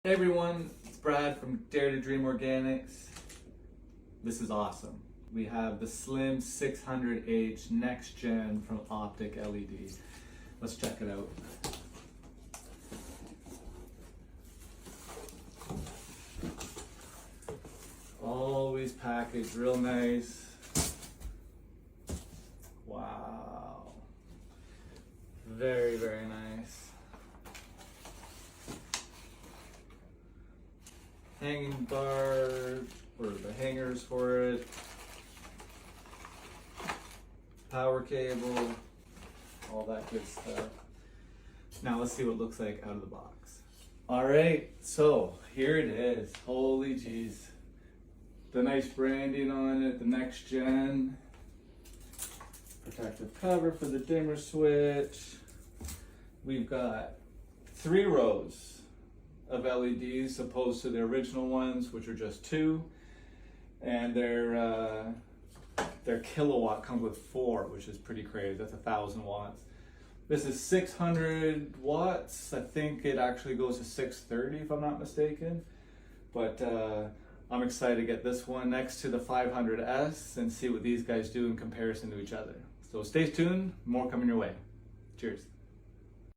Hey everyone, it's Brad from Dare to Dream Organics. This is awesome. We have the Slim 600H NextGen from Optic LED. Let's check it out. Always packaged real nice. Wow. Very, very nice. Hanging bar, or the hangers for it, power cable, all that good stuff. Now let's see what it looks like out of the box. All right, so here it is. Holy jeez. The nice branding on it, the NextGen. Protective cover for the dimmer switch. We've got 3 rows of LEDs opposed to the original ones, which are just 2, and their kilowatt comes with 4, which is pretty crazy. That's 1,000 watts. This is 600 watts. I think it actually goes to 630 if I'm not mistaken, but I'm excited to get this one next to the 500S and see what these guys do in comparison to each other. So stay tuned, more coming your way. Cheers.